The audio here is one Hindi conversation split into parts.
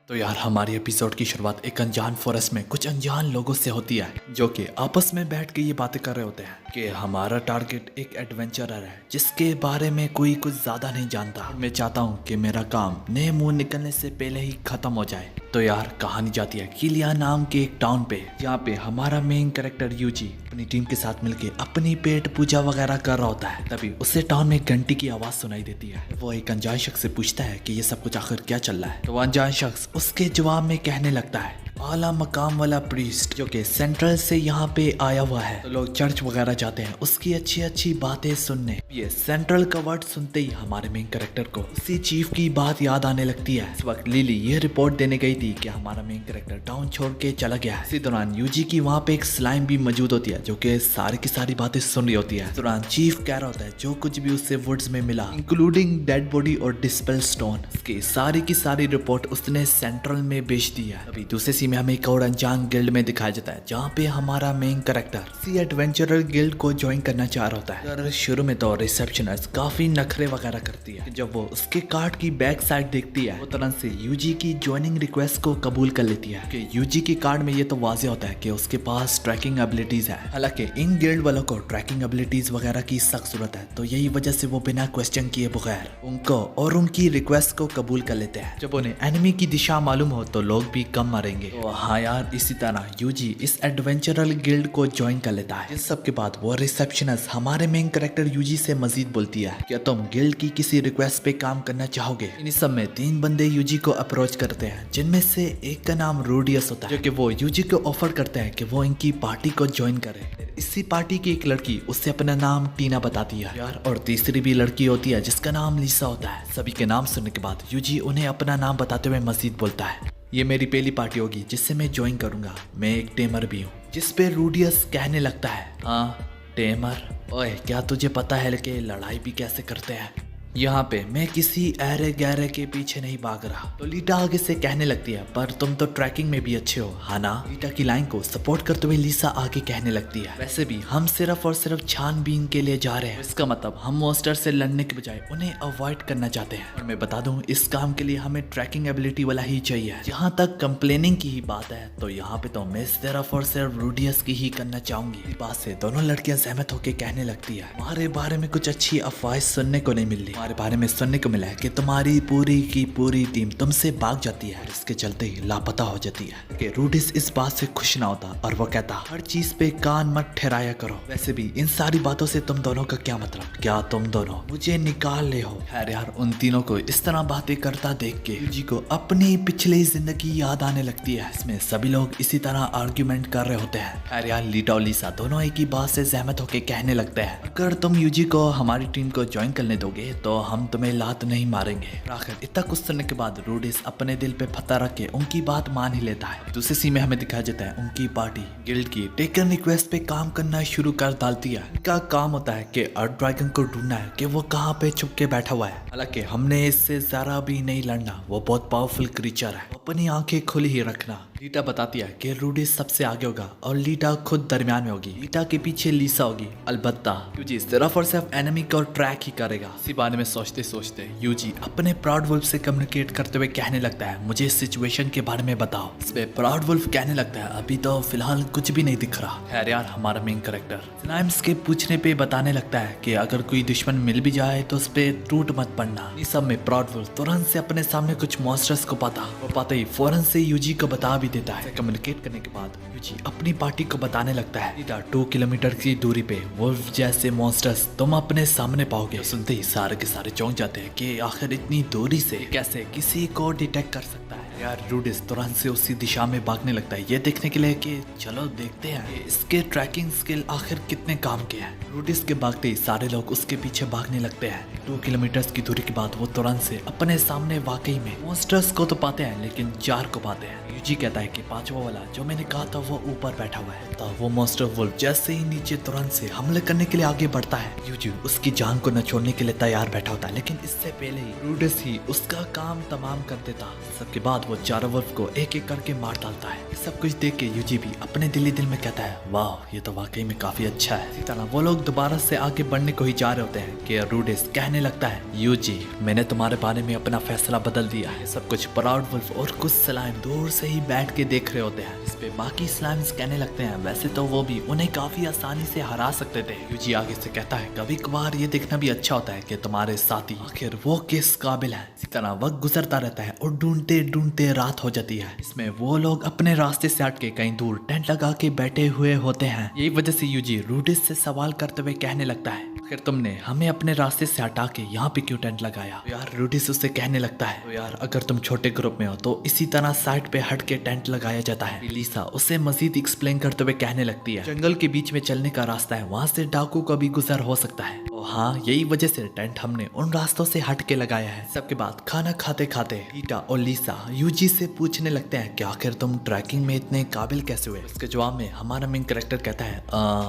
तो यार हमारी एपिसोड की शुरुआत एक अनजान फॉरेस्ट में कुछ अनजान लोगों से होती है जो कि आपस में बैठ के ये बातें कर रहे होते हैं कि हमारा टारगेट एक एडवेंचरर है जिसके बारे में कोई कुछ ज्यादा नहीं जानता। मैं चाहता हूँ कि मेरा काम नए मुंह निकलने से पहले ही खत्म हो जाए। तो यार कहानी जाती है किलिया नाम के एक टाउन पे, जहाँ पे हमारा मेन कैरेक्टर यूजी अपनी टीम के साथ मिलके अपनी पेट पूजा वगैरह कर रहा होता है। तभी उसे टाउन में घंटी की आवाज सुनाई देती है। वो एक अनजान शख्स से पूछता है कि ये सब कुछ आखिर क्या चल रहा है। तो अनजान शख्स उसके जवाब में कहने लगता है आला मकाम वाला प्रीस्ट जो कि सेंट्रल से यहाँ पे आया हुआ है। तो लोग चर्च वगैरह जाते हैं उसकी अच्छी अच्छी बातें सुनने। ये सेंट्रल का वर्ड सुनते ही हमारे मेन कैरेक्टर को उसी चीफ की बात याद आने लगती है। इस वक्त लिली ये रिपोर्ट देने गई थी कि हमारा मेन कैरेक्टर टाउन छोड़ के चला गया है। इसी दौरान यूजी की वहाँ पे एक स्लाइम भी मौजूद होती है जो कि सारी की सारी बातें सुन रही होती है। इस दौरान चीफ कह रहा होता है जो कुछ भी उससे वुड्स में मिला इंक्लूडिंग डेड बॉडी और डिस्पेल स्टोन, उसकी सारी की सारी रिपोर्ट उसने सेंट्रल में बेच दी है। अभी दूसरे सीन में हमें एक और अनजान गिल्ड में दिखाया जाता है जहाँ पे हमारा मेन कैरेक्टर सी एडवेंचरर गिल्ड को ज्वाइन करना चाह रहा होता है। शुरू में तो रिसेप्शनिस्ट काफी नखरे वगैरह करती है। जब वो उसके कार्ड की बैक साइड देखती है वो तुरंत से यूजी की ज्वाइनिंग रिक्वेस्ट को कबूल कर लेती है कि यूजी के कार्ड में ये तो वाज़ेह होता है कि उसके पास ट्रैकिंग एबिलिटीज है। हालांकि इन गिल्ड वालों को ट्रैकिंग एबिलिटीज वगैरह की सख्त जरूरत है, तो यही वजह से वो बिना क्वेश्चन किए बगैर उनको और उनकी रिक्वेस्ट को कबूल कर लेते हैं। जब उन्हें एनिमी की दिशा मालूम हो तो लोग भी कम मरेंगे। तो हाँ यार, इसी तरह यूजी इस एडवेंचरल गिल्ड को ज्वाइन कर लेता है। इस सब के बाद वो रिसेप्शनिस्ट हमारे मेन कैरेक्टर यूजी से मजीद बोलती है क्या तुम गिल्ड की किसी रिक्वेस्ट पे काम करना चाहोगे। इन सब में 3 बंदे यूजी को अप्रोच करते हैं जिनमें से एक का नाम रूडियस होता है जो कि वो यूजी को ऑफर करते हैं कि वो इनकी पार्टी को ज्वाइन करे। इसी पार्टी की एक लड़की उससे अपना नाम टीना बताती है यार, और तीसरी भी लड़की होती है जिसका नाम लिसा होता है। सभी के नाम सुनने के बाद यूजी उन्हें अपना नाम बताते हुए मजीद बोलता है ये मेरी पहली पार्टी होगी जिससे मैं ज्वाइन करूंगा, मैं एक टेमर भी हूँ। जिस पे रूडियस कहने लगता है हाँ टेमर, ओए क्या तुझे पता है कि लड़ाई भी कैसे करते हैं। यहाँ पे मैं किसी ऐरे गहरे के पीछे नहीं भाग रहा। तो लीटा आगे से कहने लगती है पर तुम तो ट्रैकिंग में भी अच्छे हो हाँ ना। लीटा की लाइन को सपोर्ट करते हुए लिसा आगे कहने लगती है वैसे भी हम सिर्फ और सिर्फ छानबीन के लिए जा रहे हैं, इसका मतलब हम मॉन्स्टर से लड़ने के बजाय उन्हें अवॉइड करना चाहते हैं। और मैं बता दूं इस काम के लिए हमें ट्रैकिंग एबिलिटी वाला ही चाहिए। जहाँ तक कंप्लेनिंग की ही बात है तो यहाँ पे तो मैं सिर्फ और सिर्फ रूडियस की ही करना चाहूंगी। इस बात से दोनों लड़कियां सहमत होकर कहने लगती है हमारे बारे में कुछ अच्छी अफवाह सुनने को नहीं मिल रही। हमारे बारे में सुनने को मिला है कि तुम्हारी पूरी की पूरी टीम तुमसे भाग जाती है, इसके चलते ही लापता हो जाती है। कि रूडिस इस बात से खुश ना होता और वो कहता हर चीज पे कान मत ठहराया करो। वैसे भी इन सारी बातों से तुम दोनों का क्या मतलब, क्या तुम दोनों मुझे निकाल ले हो। खैर यार, उन तीनों को इस तरह बातें करता देख के यूजी को अपनी पिछली जिंदगी याद आने लगती है। इसमें सभी लोग इसी तरह आर्ग्यूमेंट कर रहे होते हैं। खैर यार, लीटा और लिसा दोनों एक ही बात से सहमत होकर कहने लगते हैं अगर तुम यूजी को हमारी टीम को ज्वाइन करने दोगे तो हम तुम्हें लात नहीं मारेंगे। आखिर इतना कुछ सुनने के बाद रूडिस अपने दिल पे पत्थर रख के उनकी बात मान ही लेता है। दूसरे सीन में हमें दिखाया जाता है उनकी पार्टी गिल्ड की टेकन रिक्वेस्ट पे काम करना शुरू कर डालती है। इनका काम होता है कि अर्थ ड्रैगन को ढूंढना है कि वो कहाँ पे छुप के बैठा हुआ है। हालांकि हमने इससे जरा भी नहीं लड़ना, वो बहुत पावरफुल क्रीचर है, अपनी आंखें खुली ही रखना। लीटा बताती है कि रूडिस सबसे आगे होगा और लीटा खुद दरमियान में होगी। लीटा के पीछे लिसा होगी। अलबत्ता यूजी सिर्फ और सिर्फ एनिमी को ट्रैक ही करेगा। इसी बारे में सोचते सोचते यूजी अपने प्राउड वुल्फ से कम्युनिकेट करते हुए कहने लगता है मुझे इस सिचुएशन के बारे में बताओ। इस पे प्राउड वुल्फ कहने लगता है अभी तो फिलहाल कुछ भी नहीं दिख रहा। खैर यार, हमारा मेन कैरेक्टर स्लाइम्स के पूछने पे बताने लगता है कि अगर कोई दुश्मन मिल भी जाए तो उस पे टूट मत पड़ना। इस सब में प्राउड वुल्फ तुरंत से अपने सामने कुछ मॉन्स्टर्स को पाते ही फौरन से यूजी को बता भी देता है। कम्युनिकेट करने के बाद यूजी अपनी पार्टी को बताने लगता है 2 किलोमीटर की दूरी पे वुल्फ जैसे मॉन्स्टर्स तुम अपने सामने पाओगे। सुनते ही सारे के सारे चौंक जाते हैं कि आखिर इतनी दूरी से कैसे किसी को डिटेक्ट कर सकता है। यार, रूडिस तुरंत से उसी दिशा में भागने लगता है ये देखने के लिए कि चलो देखते हैं कि इसके ट्रैकिंग स्किल आखिर कितने काम के हैं। रूडिस के भागते ही सारे लोग उसके पीछे भागने लगते हैं। 2 किलोमीटर की दूरी के बाद वो तुरंत से अपने सामने वाकई में मॉन्स्टर्स को तो पाते हैं लेकिन 4 को पाते हैं। यूजी कहता है कि 5वां वाला जो मैंने कहा था वो ऊपर बैठा हुआ है। तो वो मॉन्स्टर वुल्फ जैसे ही नीचे तुरंत से हमले करने के लिए आगे बढ़ता है। यूजी उसकी जान को न छोड़ने के लिए तैयार बैठा होता है लेकिन इससे पहले ही रूडिस ही उसका काम तमाम कर देता। सबके बाद बाद वो चारों वुल्फ को एक एक करके मार डालता है। सब कुछ देख के यूजी भी अपने दिल में कहता है वाह, ये तो वाकई में काफी अच्छा है। इसी तरह वो लोग दोबारा से आगे बढ़ने को ही जा रहे होते हैं कि रूडिस कहने लगता है यूजी, मैंने तुम्हारे बारे में अपना फैसला बदल दिया है। सब कुछ प्राउड वुल्फ और कुछ स्लाइम दूर से ही बैठ के देख रहे होते हैं। इस पे बाकी स्लाइम्स कहने लगते हैं वैसे तो वो भी उन्हें काफी आसानी से हरा सकते थे। यूजी आगे से कहता है कभी कभार ये देखना भी अच्छा होता है कि तुम्हारे साथी आखिर वो किस काबिल है। इसी तरह वक्त गुजरता रहता है और ढूंढते ढूंढते रात हो जाती है। इसमें वो लोग अपने रास्ते से हट के कहीं दूर टेंट लगा के बैठे हुए होते हैं। यही वजह से यूजी रूडिस से सवाल करते हुए कहने लगता है आखिर तुमने हमें अपने रास्ते से हटा के यहाँ पे क्यों टेंट लगाया। तो यार रूडिस उससे कहने लगता है तो यार अगर तुम छोटे ग्रुप में हो तो इसी तरह साइड पे हट के टेंट लगाया जाता है। लीसा उसे मजीद एक्सप्लेन करते हुए कहने लगती है जंगल के बीच में चलने का रास्ता है, वहाँ से डाकू का भी गुजर हो सकता है। हाँ, यही वजह से टेंट हमने उन रास्तों से हट के लगाया है। सबके बाद खाना खाते खाते टीटा और लीसा यूजी से पूछने लगते हैं कि आखिर तुम ट्रैकिंग में इतने काबिल कैसे हुए। इसके जवाब में हमारा मेन कैरेक्टर कहता है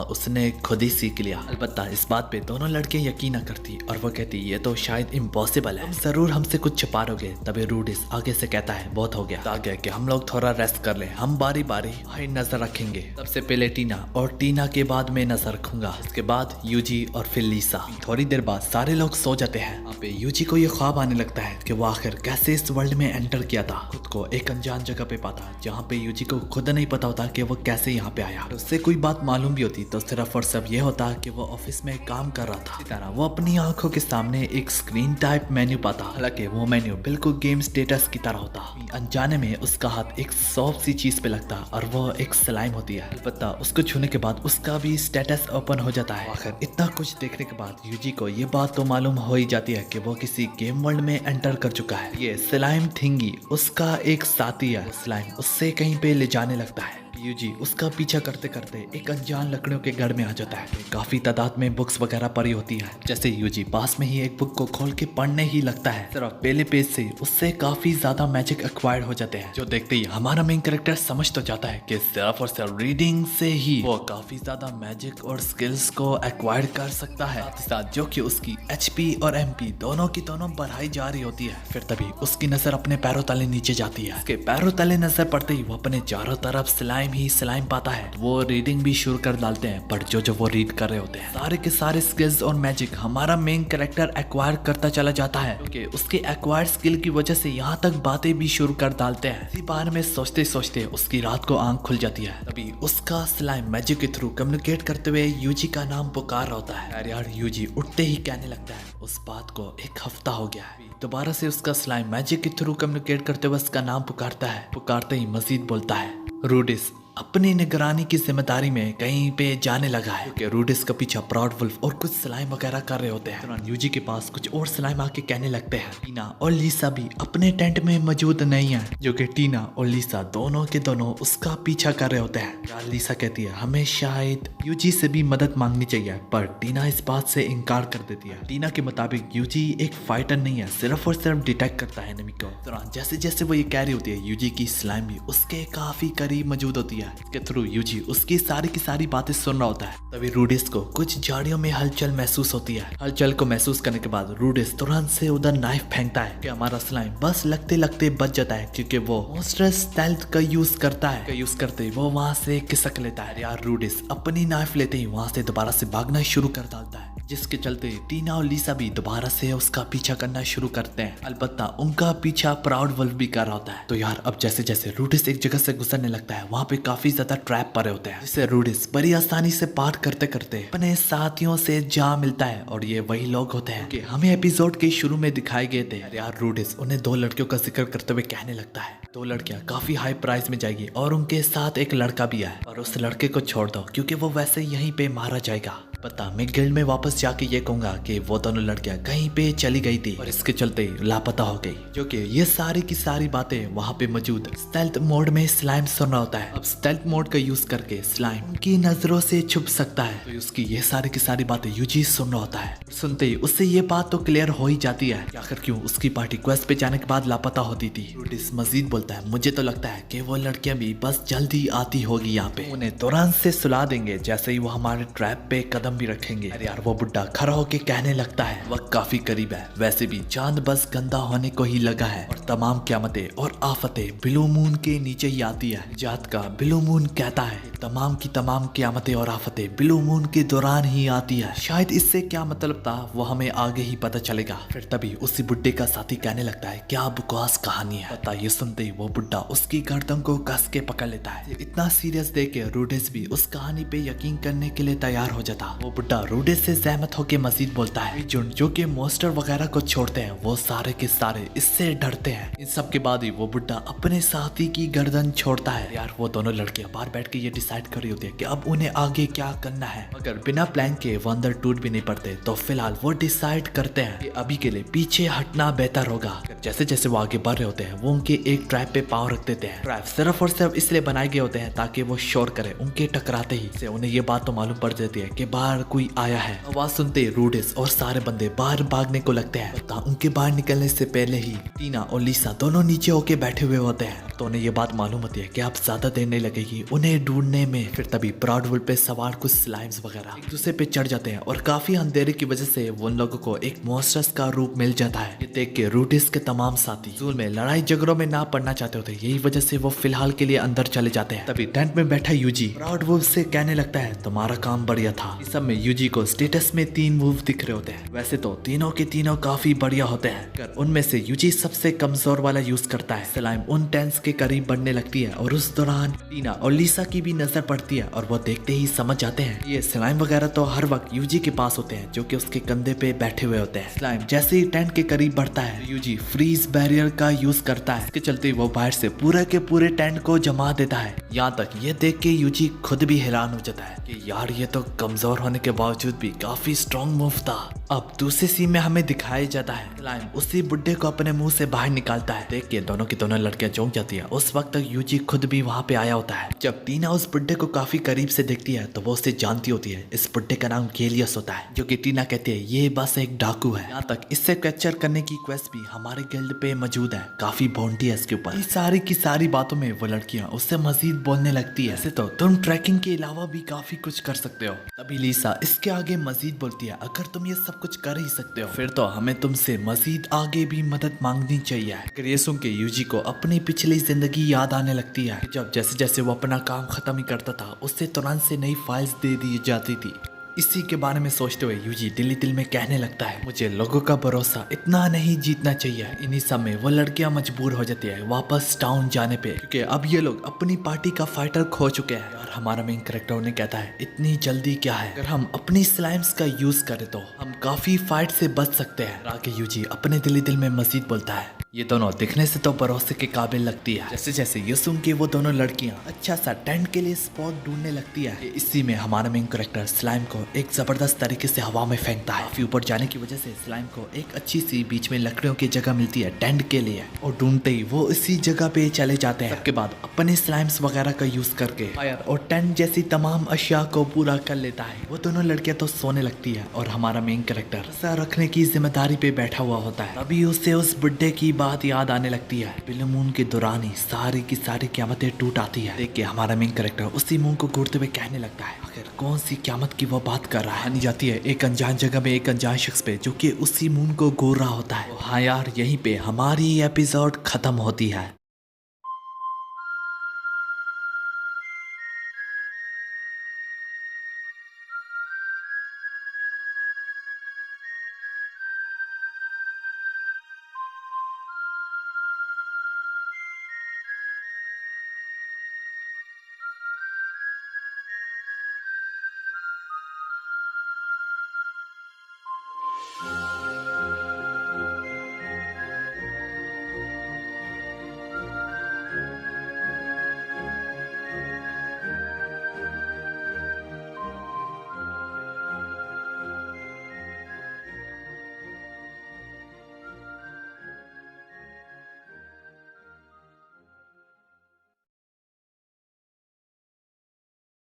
उसने खुद ही सीख लिया। अलबत्ता इस बात पे दोनों लड़कियां यकीन न करती और वो कहती ये तो शायद इम्पॉसिबल है, तुम जरूर हमसे कुछ छुपा रहोगे। तभी रूडिस आगे से कहता है बहुत हो गया, तो आगे कि हम लोग थोड़ा रेस्ट कर ले, हम बारी बारी हाई नजर रखेंगे। सबसे पहले टीना और टीना के बाद मैं नजर रखूंगा, इसके बाद यूजी और फिर लीसा। थोड़ी देर बाद सारे लोग सो जाते हैं। यहाँ पे यूजी को ये ख्वाब आने लगता है कि वो आखिर कैसे इस वर्ल्ड में एंटर किया था। खुद को एक अनजान जगह पे पाता जहाँ पे यूजी को खुद नहीं पता होता कि वो कैसे यहाँ पे आया। उससे कोई बात मालूम भी होती तो सिर्फ और सिर्फ ये होता कि वो ऑफिस में काम कर रहा था। इसी तरह वो अपनी आंखों के सामने एक स्क्रीन टाइप मेन्यू पाता, हालांकि वो मेन्यू बिल्कुल गेम स्टेटस की तरह होता। अनजाने में उसका हाथ एक सॉफ्ट सी चीज पे लगता और वो एक स्लाइम होती है। अलबत्ता उसको छूने के बाद उसका भी स्टेटस ओपन हो जाता है। आखिर इतना कुछ देखने के बाद यूजी को ये बात तो मालूम हो ही जाती है कि वो किसी गेम वर्ल्ड में एंटर कर चुका है। ये स्लाइम थिंगी उसका एक साथी है। स्लाइम उससे कहीं पे ले जाने लगता है। यूजी उसका पीछा करते करते एक अनजान लकड़ियों के घर में आ जाता है। काफी तादाद में बुक्स वगैरह पड़ी होती है। जैसे यूजी पास में ही एक बुक को खोल के पढ़ने ही लगता है, सिर्फ पहले पेज से उससे काफी ज्यादा मैजिक एक्वायर्ड हो जाते हैं, जो देखते ही हमारा मेन कैरेक्टर समझ तो जाता है कि सिर्फ और सिर्फ रीडिंग से ही वो काफी ज्यादा मैजिक और स्किल्स को एक्वायर कर सकता है। साथ जो कि उसकी HP और MP दोनों की दोनों बढ़ाई जा रही होती है। फिर तभी उसकी नजर अपने पैरों तले नीचे जाती है। उसके पैरों तले नजर पड़ते ही वो अपने चारों तरफ स्लाइम ही स्लाइम पाता है। वो रीडिंग भी शुरू कर डालते हैं, पर जो वो रीड कर रहे होते हैं सारे के सारे स्किल्स और मैजिक हमारा मेन कैरेक्टर एक्वायर करता चला जाता है, क्योंकि उसके एक्वायर स्किल की वजह से यहाँ तक बातें भी शुरू कर डालते हैं। इसी बारे में सोचते सोचते उसकी रात को आंख खुल जाती है। तभी उसका स्लाइम मैजिक के थ्रू कम्युनिकेट करते हुए यूजी का नाम पुकार रहा होता है। यार यूजी उठते ही कहने लगता है उस बात को एक हफ्ता हो गया है। दोबारा से उसका स्लाइम मैजिक के थ्रू कम्युनिकेट करते हुए उसका नाम पुकारता है। पुकारते ही मजीद बोलता है रूडिस अपनी निगरानी की जिम्मेदारी में कहीं पे जाने लगा है, क्योंकि रूडिस का पीछा प्राउड वुल्फ और कुछ स्लाइम वगैरह कर रहे होते हैं। यूजी के पास कुछ और स्लाइम आके कहने लगते हैं टीना और लीसा भी अपने टेंट में मौजूद नहीं है, जो कि टीना और लीसा दोनों के दोनों उसका पीछा कर रहे होते हैं। यार लीसा कहती है हमें शायद यूजी से भी मदद मांगनी चाहिए, पर टीना इस बात से इनकार कर देती है। टीना के मुताबिक यूजी एक फाइटर नहीं है, सिर्फ और सिर्फ डिटेक्ट करता है एनिमी को। जैसे जैसे वो ये कह रही होती है यूजी की स्लाइम भी उसके काफी करीब मौजूद होती है। इसके थ्रू यूजी उसकी सारी की सारी बातें सुन रहा होता है। तभी रूडिस को कुछ झाड़ियों में हलचल महसूस होती है। हलचल को महसूस करने के बाद रूडिस तुरंत से उधर नाइफ फेंकता है कि हमारा स्लाइम बस लगते लगते बच जाता है, क्योंकि वो मोस्ट्रस स्टेल्थ का यूज करता है। यूज करते वो वहां से खिसक लेता है। यार रूडिस अपनी नाइफ लेते ही वहां से दोबारा से भागना शुरू कर डालता है, जिसके चलते टीना और लीसा भी दोबारा से उसका पीछा करना शुरू करते हैं। अलबत्ता उनका पीछा प्राउड वुल्फ भी कर रहा होता है। तो यार अब जैसे जैसे रूडिस एक जगह से गुजरने लगता है, वहाँ पे काफी ज्यादा ट्रैप पड़े होते हैं, जिसे रूडिस बड़ी आसानी से पार करते करते अपने साथियों से जा मिलता है। और ये वही लोग होते हैं कि हमें एपिसोड के शुरू में दिखाए गए थे। यार रूडिस उन्हें दो लड़कियों का जिक्र करते हुए कहने लगता है दो लड़कियां काफी हाई प्राइस में जाएगी और उनके साथ एक लड़का भी है, और उस लड़के को छोड़ दो क्योंकि वो वैसे यहीं पे मारा जाएगा। पता मैं गिल्ड में वापस जाके ये कहूंगा कि वो दोनों लड़कियां कहीं पे चली गई थी और इसके चलते लापता हो गई, जो कि ये सारी की सारी बातें वहाँ पे मौजूद स्टेल्थ मोड में स्लाइम सुन रहा होता है। अब स्टेल्थ मोड का यूज करके स्लाइम उनकी नजरों से छुप सकता है, तो उसकी ये सारी की सारी बातें यूजी सुन रहा होता है। सुनते ही उससे ये बात तो क्लियर हो ही जाती है कि आखिर क्यों उसकी पार्टी क्वेस्ट पे जाने के बाद लापता होती थी। रूडिस मजीद बोलता है मुझे तो लगता है कि वो लड़कियां भी बस जल्दी आती होगी यहाँ पे, उन्हें तुरंत से सुला देंगे जैसे ही वो हमारे ट्रैप पे कदम कदम भी रखेंगे। अरे यार वो बुड्ढा खड़ा होके कहने लगता है वक्त काफी करीब है, वैसे भी चांद बस गंदा होने को ही लगा है और तमाम क़यामतें और आफतें ब्लू मून के नीचे ही आती है। जात का ब्लू मून कहता है तमाम की तमाम क़यामतें और आफतें ब्लू मून के दौरान ही आती है। शायद इससे क्या मतलब था वो हमें आगे ही पता चलेगा। फिर तभी उसी बुड्ढे का साथी कहने लगता है क्या बकवास कहानी है। पता ये सुनते ही वो बुड्ढा उसकी गर्दन को कस के पकड़ लेता है। इतना सीरियस देख के रूडेस भी उस कहानी पे यकीन करने के लिए तैयार हो जाता। वो बुड्ढा रूडेस से सहमत होकर मजीद बोलता है जो के मोस्टर वगैरह को छोड़ते हैं वो सारे के सारे इससे डरते हैं। इन सब के बाद ही वो बुड्ढा अपने साथी की गर्दन छोड़ता है। यार वो दोनों लड़कियां बाहर बैठ के ये डिसाइड कर रही होती है कि अब उन्हें आगे क्या करना है। अगर बिना प्लान के वो अंदर टूट भी नहीं पड़ते तो फिलहाल वो डिसाइड करते हैं कि अभी के लिए पीछे हटना बेहतर होगा। जैसे जैसे वो आगे बढ़ रहे होते हैं वो उनके एक ट्रैप पे पाँव रख देते हैं। ट्रैप सिर्फ और सिर्फ इसलिए बनाए गए होते हैं ताकि वो शोर करे। उनके टकराते ही से उन्हें ये बात तो मालूम पड़ जाती है कि बाहर कोई आया है। आवाज सुनते ही रूडिस और सारे बंदे बाहर भागने को लगते हैं। उनके बाहर निकलने से पहले ही टीना और लिसा दोनों नीचे होके बैठे हुए होते हैं। तो उन्हें ये बात मालूम होती है कि अब ज्यादा देर नहीं लगेगी उन्हें ढूंढने में। फिर तभी प्राउड वुल्फ पे सवार कुछ स्लाइम्स वगैरह एक दूसरे पे चढ़ जाते हैं और काफी अंधेरे की वजह से उन लोगों को एक मॉन्स्टर्स का रूप मिल जाता है। ये देख के रूडिस के तमाम साथी जूल में लड़ाई झगड़ों में ना पड़ना चाहते होते, यही वजह से वो फिलहाल के लिए अंदर चले जाते हैं। तभी टेंट में बैठा यूजी प्राउड वुल्फ से कहने लगता है तुम्हारा काम बढ़िया था। इस सब में यूजी को स्टेटस में 3 मूव दिख रहे होते हैं। वैसे तो तीनों के तीनों काफी बढ़िया होते हैं, उनमें से यूजी सबसे कमजोर वाला यूज करता है। स्लाइम उन टेंट्स के करीब बढ़ने लगती है और उस दौरान टीना और लिसा की भी नजर पड़ती है और वो देखते ही समझ जाते हैं ये स्लाइम वगैरह तो हर वक्त यूजी के पास होते हैं जो कि उसके कंधे पे बैठे हुए होते हैं। स्लाइम जैसे ही टेंट के करीब बढ़ता है यूजी फ्रीज बैरियर का यूज करता है। इसके चलते वो बाहर से पूरे के पूरे टेंट को जमा देता है। यहाँ तक ये देख के यूजी खुद भी हैरान हो जाता है कि यार ये तो कमजोर होने के बावजूद भी काफी स्ट्रॉन्ग मूव था। अब दूसरे सीन में हमें दिखाया जाता है स्लाइम उसी बुड्ढे को अपने मुंह से बाहर निकालता है। देख के दोनों की दोनों लड़कियां चौंक जाती है। उस वक्त तक यूजी खुद भी वहाँ पे आया होता है। जब टीना उस बुड्ढे को काफी करीब से देखती है तो वो उससे जानती होती है इस बुड्ढे का नाम गेलियस होता है, जो कि टीना कहती है ये बस एक डाकू है। यहाँ तक इससे कैप्चर करने की क्वेस्ट भी हमारे गिल्ड पे मौजूद है। काफी बाउंटी है इसके ऊपर। सारी की सारी बातों में वो लड़कियां उससे मजीद बोलने लगती है। ऐसे तो तुम ट्रैकिंग के अलावा भी काफी कुछ कर सकते हो। तभी लिसा इसके आगे मजीद बोलती है अगर तुम ये सब कुछ कर ही सकते हो फिर तो हमें तुमसे मजीद आगे भी मदद मांगनी चाहिए। अगर ये सुन के यूजी को अपनी पिछली जिंदगी याद आने लगती है जब जैसे जैसे वो अपना काम खत्म ही करता था उससे तुरंत से नई फाइल्स दे दी जाती थी। इसी के बारे में सोचते हुए यूजी दिल दिल में कहने लगता है मुझे लोगों का भरोसा इतना नहीं जीतना चाहिए। इन्हीं सब में वो लड़कियां मजबूर हो जाती है वापस टाउन जाने पे, क्योंकि अब ये लोग अपनी पार्टी का फाइटर खो चुके हैं। और हमारा मेन कैरेक्टर उन्हें कहता है इतनी जल्दी क्या है, अगर हम अपनी स्लाइम्स का यूज करें तो हम काफी फाइट से बच सकते हैं। आगे यूजी अपने दिल में मजीद बोलता है ये दोनों दिखने से तो भरोसे के काबिल लगती है। जैसे जैसे ये सुन के वो दोनों लड़कियां अच्छा सा टेंट के लिए स्पॉट ढूंढने लगती है। इसी में हमारा मेन कैरेक्टर स्लाइम को एक जबरदस्त तरीके से हवा में फेंकता है। काफी ऊपर जाने की वजह से स्लाइम को एक अच्छी सी बीच में लकड़ियों की जगह मिलती है टेंट के लिए, और ढूंढते ही वो इसी जगह पे चले जाते हैं। सबके बाद अपने स्लाइम्स वगैरह का यूज करके फायर और टेंट जैसी तमाम अशिया को पूरा कर लेता है। वो दोनों लड़कियां तो सोने लगती है और हमारा मेन कैरेक्टर ऐसा रखने की जिम्मेदारी पे बैठा हुआ होता है। तभी उसे उस बुड्ढे की बात याद आने लगती है। ब्लू मून के दौरान ही सारी की सारी क़यामतें टूट आती है। देख के हमारा मेन कैरेक्टर उसी मून को घूरते हुए कहने लगता है आखिर कौन सी क़यामत की वो बात कर रहा है। आनी जाती है एक अनजान जगह में एक अनजान शख्स पे जो कि उसी मून को घूर रहा होता है। हाँ यार यहीं पे हमारी एपिसोड खत्म होती है।